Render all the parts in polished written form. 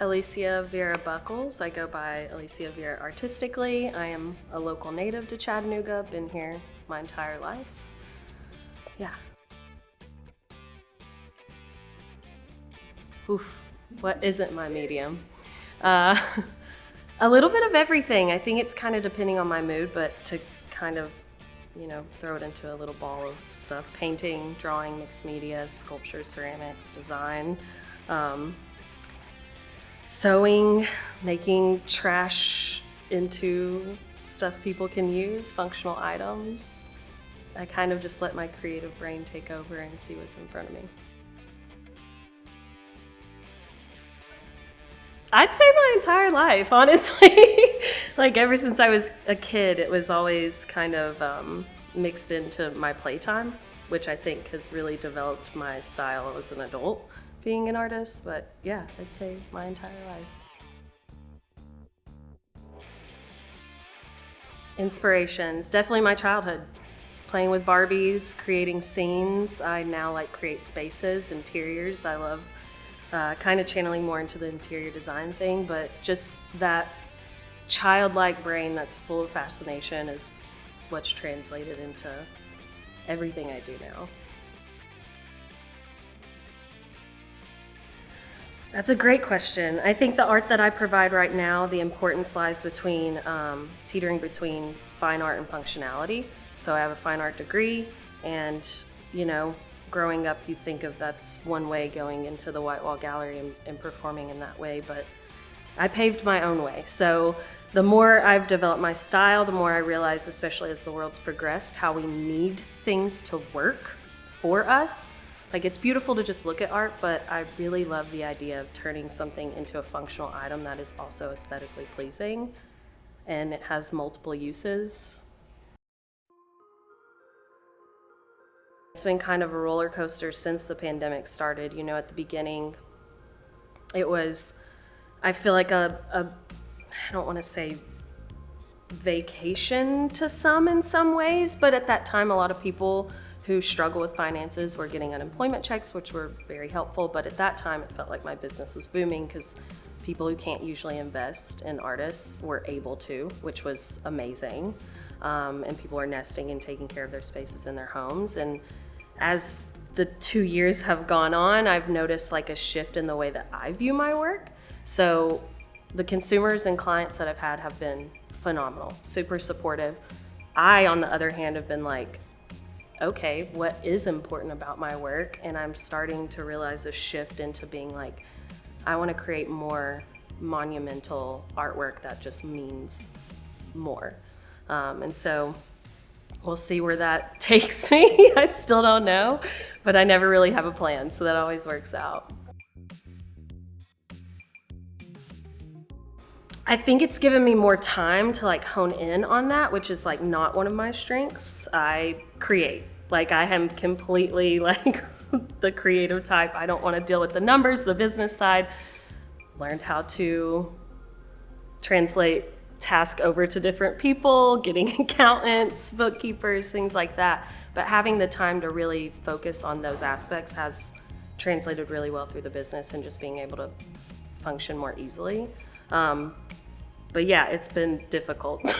Alecia Vera Buckles. I go by Alecia Vera artistically. I am a local native to Chattanooga, been here my entire life. Yeah. Oof, what isn't my medium? Uh, a little bit of everything. I think it's kind of depending on my mood, but to kind of, throw it into a little ball of stuff: painting, drawing, mixed media, sculpture, ceramics, design, sewing, making trash into stuff people can use, functional items. I kind of just let my creative brain take over and see what's in front of me. I'd say my entire life, honestly. Like ever since I was a kid, it was always kind of mixed into my playtime, which I think has really developed my style as an adult, being an artist. But yeah, I'd say my entire life. Inspirations, definitely my childhood. Playing with Barbies, creating scenes. I now create spaces, interiors. I love kind of channeling more into the interior design thing, but just that childlike brain that's full of fascination is what's translated into everything I do now. That's a great question. I think the art that I provide right now, the importance lies between teetering between fine art and functionality. So I have a fine art degree, and growing up, you think of that's one way, going into the White Wall Gallery and performing in that way, but I paved my own way. So the more I've developed my style, the more I realize, especially as the world's progressed, how we need things to work for us. It's beautiful to just look at art, but I really love the idea of turning something into a functional item that is also aesthetically pleasing, and it has multiple uses. It's been kind of a roller coaster since the pandemic started. At the beginning, it was, I feel like I don't want to say vacation to some in some ways, but at that time, a lot of people who struggle with finances were getting unemployment checks, which were very helpful. But at that time, it felt like my business was booming because people who can't usually invest in artists were able to, which was amazing. And people are nesting and taking care of their spaces in their homes. And as the 2 years have gone on, I've noticed a shift in the way that I view my work. So the consumers and clients that I've had have been phenomenal, super supportive. I, on the other hand, have been okay, what is important about my work? And I'm starting to realize a shift into being I want to create more monumental artwork that just means more. And so we'll see where that takes me. I still don't know, but I never really have a plan, so that always works out. I think it's given me more time to hone in on that, which is not one of my strengths. I create. I am completely the creative type. I don't want to deal with the numbers, the business side. Learned how to translate task over to different people, getting accountants, bookkeepers, things like that. But having the time to really focus on those aspects has translated really well through the business and just being able to function more easily. But yeah, it's been difficult.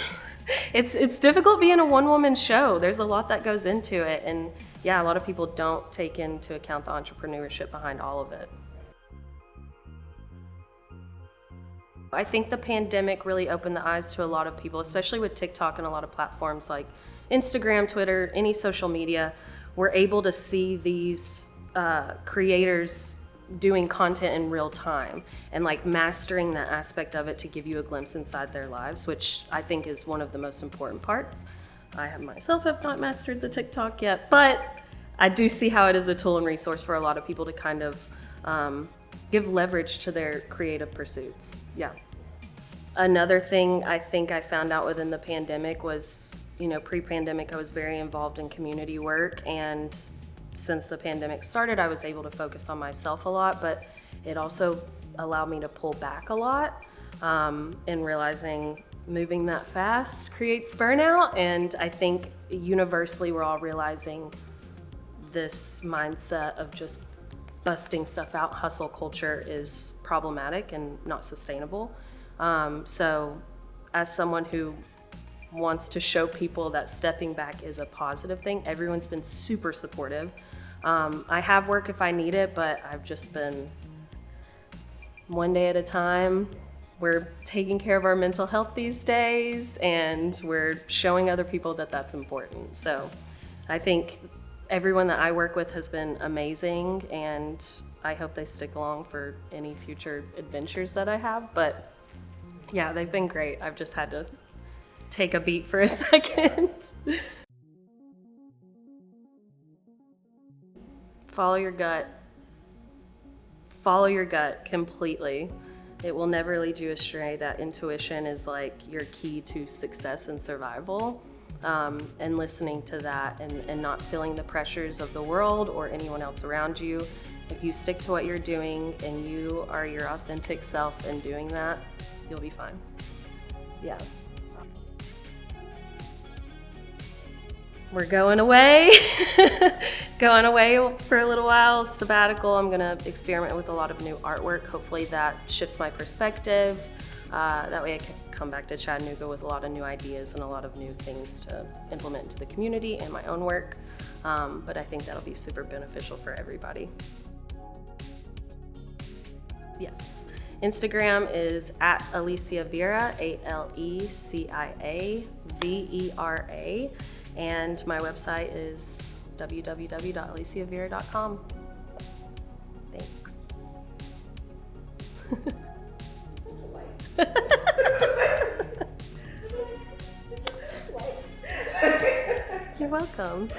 It's difficult being a one-woman show. There's a lot that goes into it, and yeah, a lot of people don't take into account the entrepreneurship behind all of it. I think the pandemic really opened the eyes to a lot of people, especially with TikTok and a lot of platforms like Instagram, Twitter, any social media. We're able to see these creators doing content in real time and mastering that aspect of it to give you a glimpse inside their lives, which I think is one of the most important parts. I myself have not mastered the TikTok yet, but I do see how it is a tool and resource for a lot of people to kind of give leverage to their creative pursuits. Yeah. Another thing I think I found out within the pandemic was, pre-pandemic, I was very involved in community work, and since the pandemic started, I was able to focus on myself a lot, but it also allowed me to pull back a lot, and realizing moving that fast creates burnout. And I think universally we're all realizing this mindset of just busting stuff out, hustle culture is problematic and not sustainable. So as someone who wants to show people that stepping back is a positive thing, everyone's been super supportive. I have work if I need it, but I've just been one day at a time. We're taking care of our mental health these days, and we're showing other people that that's important. So I think everyone that I work with has been amazing, and I hope they stick along for any future adventures that I have. But yeah, they've been great. I've just had to take a beat for a second. Follow your gut. Follow your gut completely. It will never lead you astray. That intuition is like your key to success and survival. And listening to that and not feeling the pressures of the world or anyone else around you. If you stick to what you're doing and you are your authentic self and doing that, you'll be fine. Yeah. We're going away. Going away for a little while, sabbatical. I'm gonna experiment with a lot of new artwork. Hopefully that shifts my perspective. That way I can come back to Chattanooga with a lot of new ideas and a lot of new things to implement into the community and my own work. But I think that'll be super beneficial for everybody. Yes. Instagram is at Alecia Vera, ALECIAVERA. And my website is www.aleciavera.com. Thanks. You're welcome.